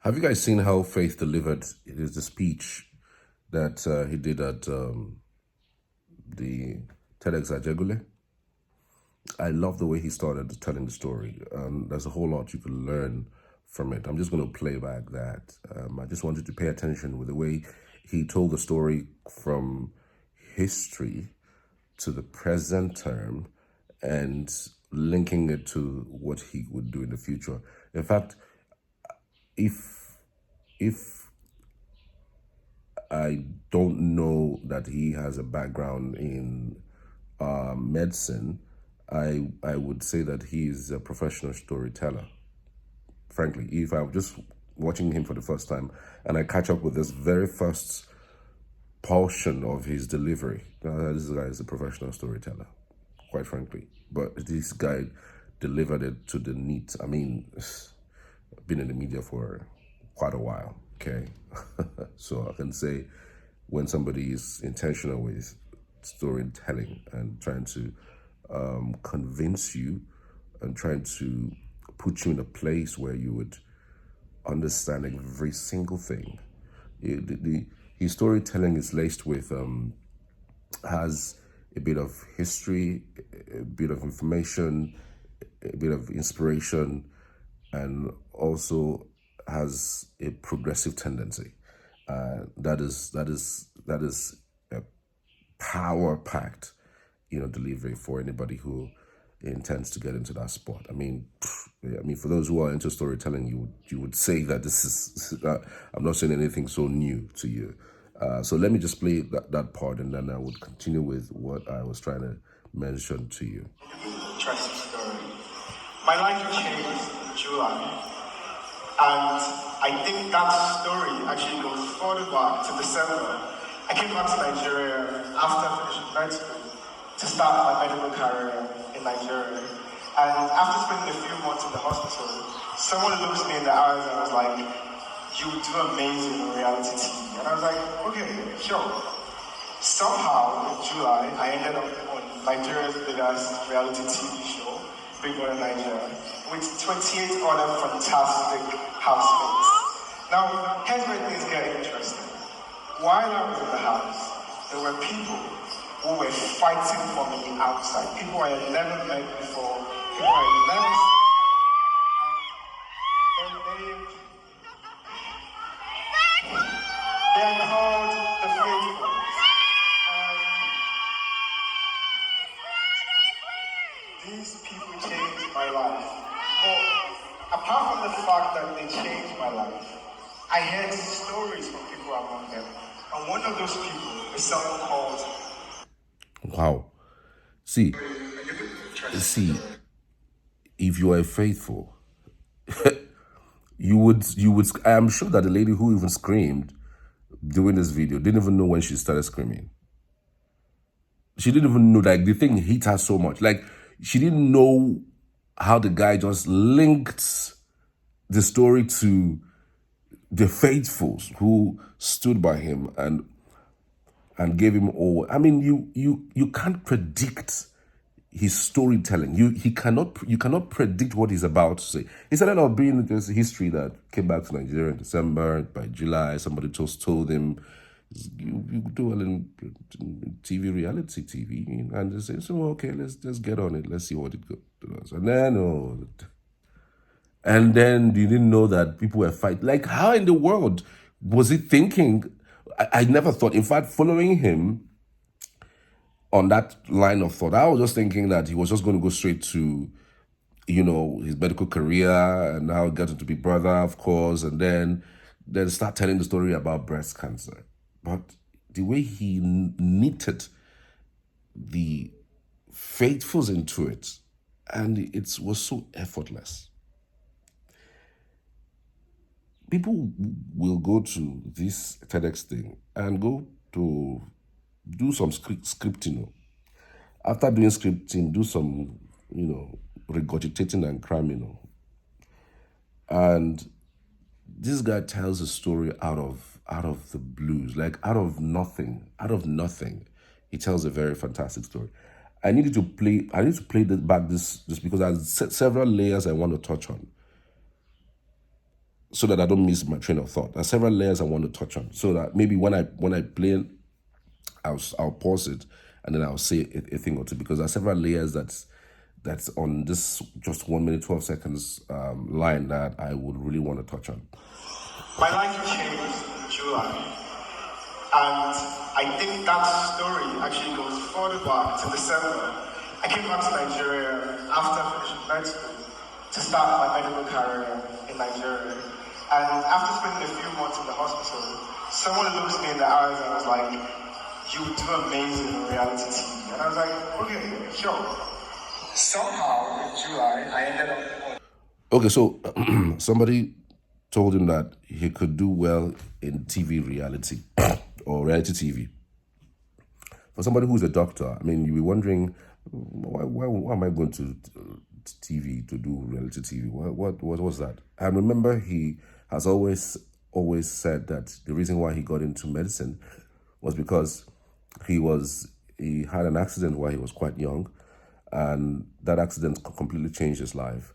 Have you guys seen how Faith delivered the speech that he did at the TEDx Ajegunle? I love the way he started telling the story. There's a whole lot you can learn from it. I'm just going to play back that. I just wanted to pay attention with the way he told the story from history to the present term and linking it to what he would do in the future. In fact, if I don't know that he has a background in medicine, I would say that he is a professional storyteller. Frankly, if I'm just watching him for the first time and I catch up with this very first portion of his delivery, this guy is a professional storyteller, quite frankly. But this guy delivered it to the neat. I mean, I've been in the media for quite a while, okay? So I can say when somebody is intentional with storytelling and trying to convince you and trying to put you in a place where you would understand every single thing. His storytelling is laced with, has a bit of history, a bit of information, a bit of inspiration, and also has a progressive tendency. That is a power-packed, delivery for anybody who intends to get into that sport. I mean, for those who are into storytelling, you would say that this is. I'm not saying anything so new to you. So let me just play that part, and then I would continue with what I was trying to mention to you. Tragic story. My life changed in July, and I think that story actually goes further back to December. I came back to Nigeria after finishing med school to start my medical career in Nigeria. And after spending a few months in the hospital, someone looked me in the eyes and was like, "You would do amazing on reality TV." And I was like, "Okay, sure." Somehow in July, I ended up on Nigeria's biggest reality TV show, Big Brother Nigeria, with 28 other fantastic housemates. Now, here's where things get interesting. While I was in the house, there were people who were fighting for me outside. People I had never met before, people I had never seen. They are called the faithful. These people changed my life. But apart from the fact that they changed my life, I heard stories from people among them. And one of those people is someone called... Wow. See, if you are faithful, you would, I am sure that the lady who even screamed during this video didn't even know when she started screaming. She didn't even know, like, the thing hit her so much. Like, she didn't know how the guy just linked the story to the faithfuls who stood by him and gave him all. I mean, you can't predict his storytelling. You cannot predict what he's about to say. He started out being this history that came back to Nigeria in December. By July, somebody just told him, you do well in TV, reality TV, and they say, so okay, let's get on it. Let's see what it does. And then you didn't know that people were fighting. Like, how in the world was he thinking? I never thought, in fact, following him on that line of thought, I was just thinking that he was just going to go straight to, his medical career and how he got into Big Brother, of course, and then start telling the story about breast cancer. But the way he knitted the faithfuls into it, and it was so effortless. People will go to this TEDx thing and go to do some scripting. After doing scripting, do some, regurgitating and cramming. And this guy tells a story out of the blues, like out of nothing. He tells a very fantastic story. I need to play this back this because there's several layers I want to touch on. so that I don't miss my train of thought. There are several layers I want to touch on, so that maybe when I play, I'll pause it and then I'll say a thing or two, because there are several layers that's on this just 1 minute 12 seconds line that I would really want to touch on. My life changed in July, and I think that story actually goes further back to December. I came back to Nigeria after finishing med school to start my medical career in Nigeria. And after spending a few months in the hospital, someone looked me in the eyes and was like, "You do amazing in reality TV." And I was like, "Okay, sure." Somehow in July, I ended up. Okay, so somebody told him that he could do well in TV reality or reality TV. For somebody who's a doctor, I mean, you'll be wondering, why am I going to TV to do reality TV? What was that? I remember he has always said that the reason why he got into medicine was because he had an accident while he was quite young, and that accident completely changed his life.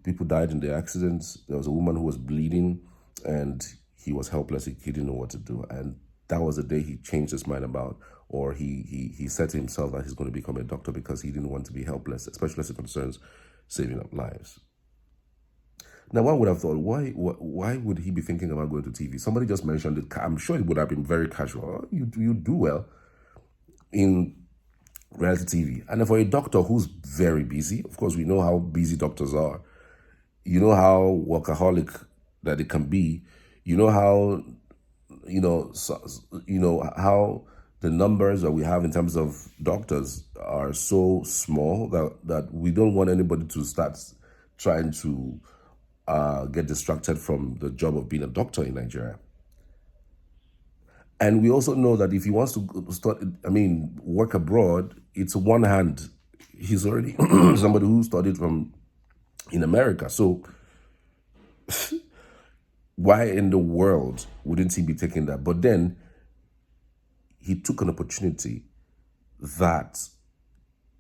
People died in the accident. There was a woman who was bleeding, and he was helpless. He didn't know what to do, and that was the day he changed his mind about, or he said to himself that he's going to become a doctor because he didn't want to be helpless, especially as it concerns saving up lives. Now, one would have thought, why would he be thinking about going to TV? Somebody just mentioned it. I'm sure it would have been very casual. Oh, you do well in reality TV. And for a doctor who's very busy, of course, we know how busy doctors are. You know how workaholic that it can be. You know how, how the numbers that we have in terms of doctors are so small that we don't want anybody to start trying to get distracted from the job of being a doctor in Nigeria. And we also know that if he wants to work abroad, it's one hand. He's already somebody who studied in America. So why in the world wouldn't he be taking that? But then he took an opportunity that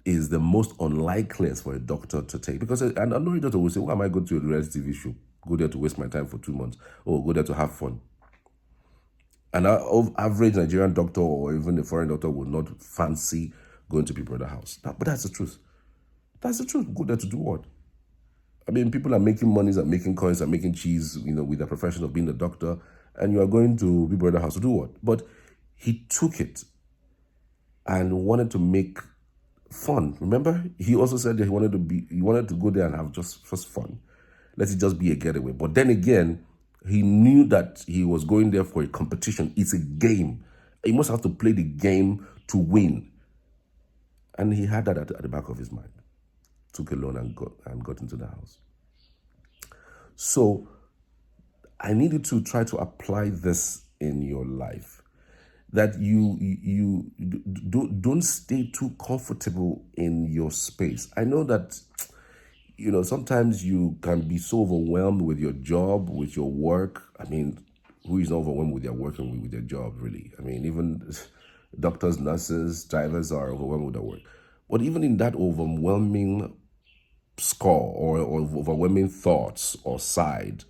is the most unlikeliest for a doctor to take. Because and I know a doctor will say, why am I going to a reality TV show? Go there to waste my time for 2 months, or go there to have fun. An average Nigerian doctor or even a foreign doctor would not fancy going to Big Brother house. But that's the truth. That's the truth. Go there to do what? I mean, people are making monies, are making coins, are making cheese, with the profession of being a doctor, and you are going to Big Brother house to do what? But he took it and wanted to make fun. Remember, he also said that he wanted to go there and have just fun. Let it just be a getaway. But then again, he knew that he was going there for a competition. It's a game. He must have to play the game to win. And he had that at the back of his mind. Took a loan and got into the house. So I needed to try to apply this in your life. That you don't stay too comfortable in your space. I know that sometimes you can be so overwhelmed with your job, with your work. I mean, who is not overwhelmed with their work and with their job, really? I mean, even doctors, nurses, drivers are overwhelmed with their work. But even in that overwhelming score or overwhelming thoughts or side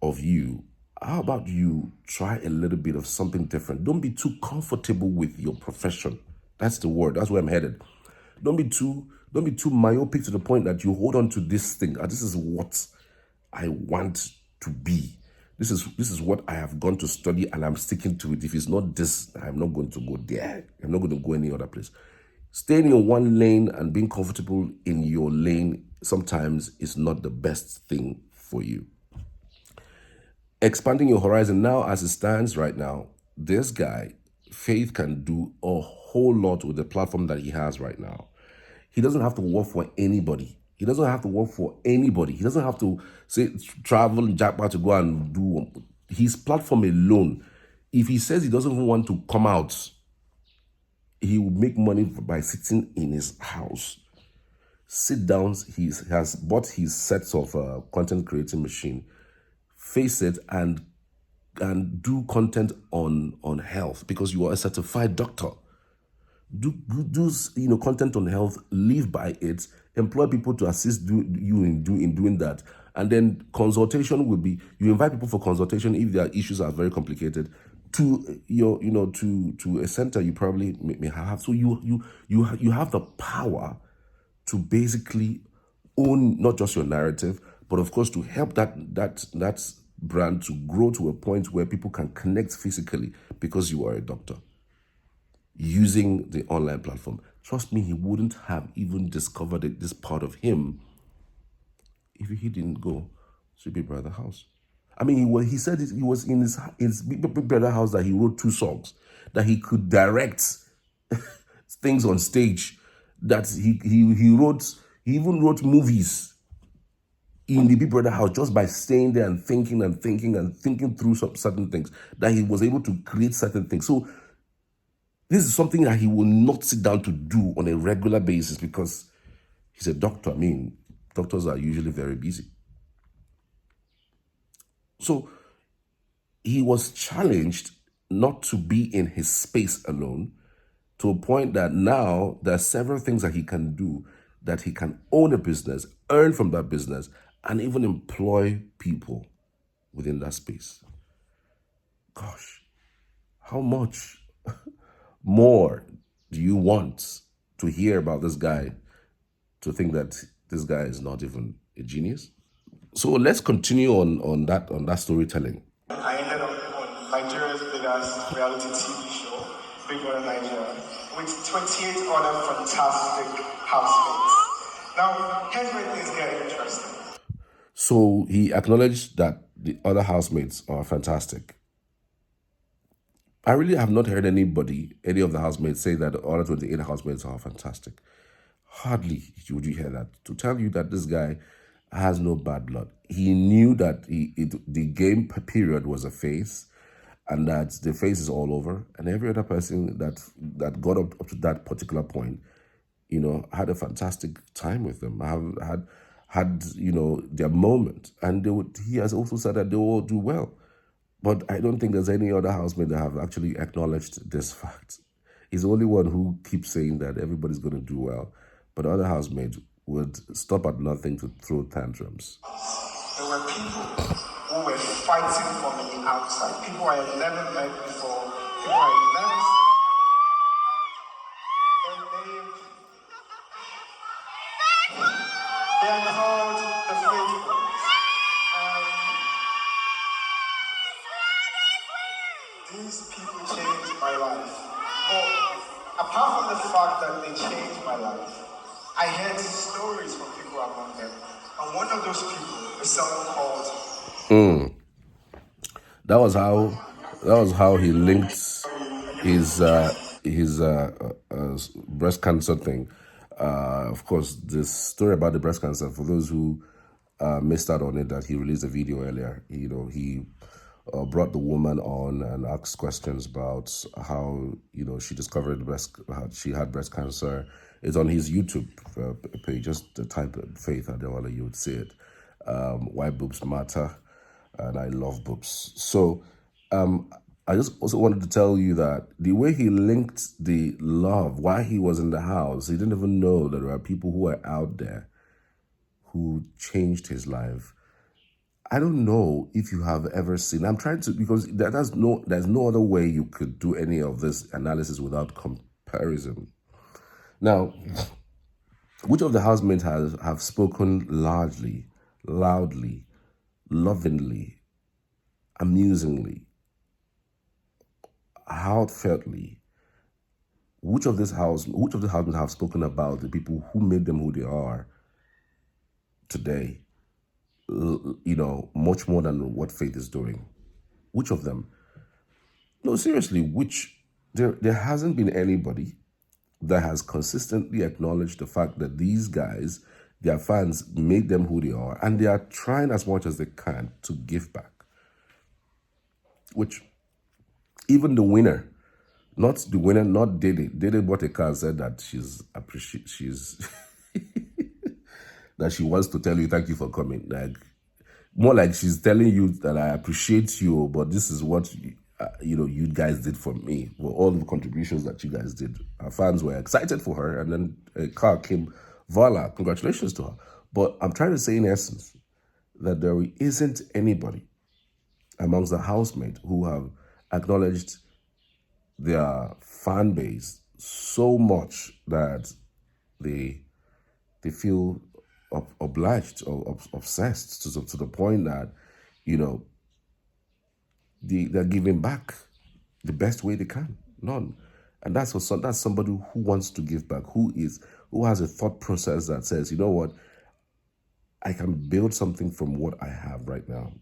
of you, how about you try a little bit of something different? Don't be too comfortable with your profession. That's the word. That's where I'm headed. Don't be too myopic to the point that you hold on to this thing. This is what I want to be. This is what I have gone to study, and I'm sticking to it. If it's not this, I'm not going to go there. I'm not going to go any other place. Staying in one lane and being comfortable in your lane sometimes is not the best thing for you. Expanding your horizon now, as it stands right now, this guy, Faith, can do a whole lot with the platform that he has right now. He doesn't have to work for anybody. He doesn't have to say travel in Jackpot to go and do his platform alone. If he says he doesn't even want to come out, he will make money by sitting in his house. Sit down. He has bought his sets of content creating machine. Face it and do content on health, because you are a certified doctor. Do content on health, live by it, employ people to assist you in doing that, And then consultation will be, you invite people for consultation if their issues are very complicated to your, to a center you probably may have. So you have the power to basically own not just your narrative, but of course to help that brand to grow to a point where people can connect physically because you are a doctor using the online platform. Trust me, he wouldn't have even discovered this part of him if he didn't go to Big Brother house. I mean, he said he was in his Big Brother house that he wrote 2 songs, that he could direct things on stage, that he even wrote movies in the Big Brother house just by staying there and thinking through some certain things, that he was able to create certain things. So this is something that he will not sit down to do on a regular basis because he's a doctor. I mean, doctors are usually very busy. So he was challenged not to be in his space alone, to a point that now there are several things that he can do, that he can own a business, earn from that business, and even employ people within that space. Gosh, how much more do you want to hear about this guy to think that this guy is not even a genius? So let's continue on that storytelling. I ended up on Nigeria's biggest reality TV show, Big Brother Nigeria, with 28 other fantastic housemates. Now, here's where things get interesting. So he acknowledged that the other housemates are fantastic. I really have not heard any of the housemates say that the other 28 housemates are fantastic. Hardly would you hear that. To tell you that this guy has no bad blood. He knew that the game period was a phase, and that the phase is all over. And every other person that got up to that particular point, had a fantastic time with them. Had their moment, and he has also said that they will do well. But I don't think there's any other housemate that have actually acknowledged this fact. He's the only one who keeps saying that everybody's going to do well, but other housemates would stop at nothing to throw tantrums. There were people who were fighting for me outside. People I had never met before. People I had never seen. They are called the faithful. These people changed my life. But apart from the fact that they changed my life, I heard stories from people among them. And one of those people is someone called. That was how he linked his breast cancer thing. Of course, this story about the breast cancer, for those who missed out on it, that he released a video earlier. He brought the woman on and asked questions about how she discovered she had breast cancer. It's on his YouTube page. Just type Faith Ajegunle, you would see it. Why boobs matter, and I love boobs. So I just also wanted to tell you that the way he linked the love while he was in the house, he didn't even know that there are people who are out there who changed his life. I don't know if you have ever seen, I'm trying to, because there's no other way you could do any of this analysis without comparison. Now, which of the housemates have spoken largely, loudly, lovingly, amusingly, heartfeltly? Which of the housemates have spoken about the people who made them who they are today? Much more than what Faith is doing. Which of them? No, seriously, there hasn't been anybody that has consistently acknowledged the fact that these guys, their fans, made them who they are, and they are trying as much as they can to give back. Which, even the winner, not Dede Boteka, said that she's that she wants to tell you thank you for coming. Like, more like she's telling you that I appreciate you, but this is what you guys did for me, for all the contributions that you guys did. Her fans were excited for her, and then a car came. Voila, congratulations to her. But I'm trying to say, in essence, that there isn't anybody amongst the housemates who have acknowledged their fan base so much that they feel obliged or obsessed to the point that, you know, they're giving back the best way they can. None. And that's somebody who wants to give back, who has a thought process that says, you know what, I can build something from what I have right now.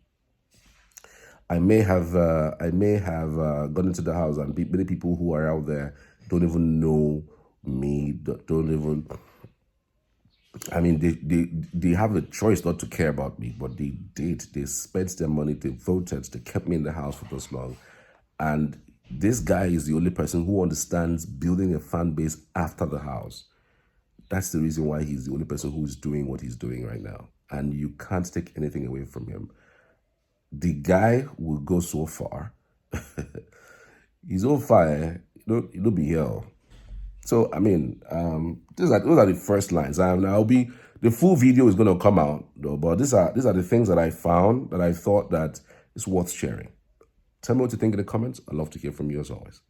I may have gone into the house, and many people who are out there don't even know me, don't even. I mean, they have a choice not to care about me, but they did. They spent their money, they voted, they kept me in the house for this long. And this guy is the only person who understands building a fan base after the house. That's the reason why he's the only person who's doing what he's doing right now. And you can't take anything away from him. The guy will go so far. He's on fire. It'll be hell. So, I mean, those are the first lines. The full video is going to come out, though, but these are the things that I found that I thought that is worth sharing. Tell me what you think in the comments. I'd love to hear from you as always.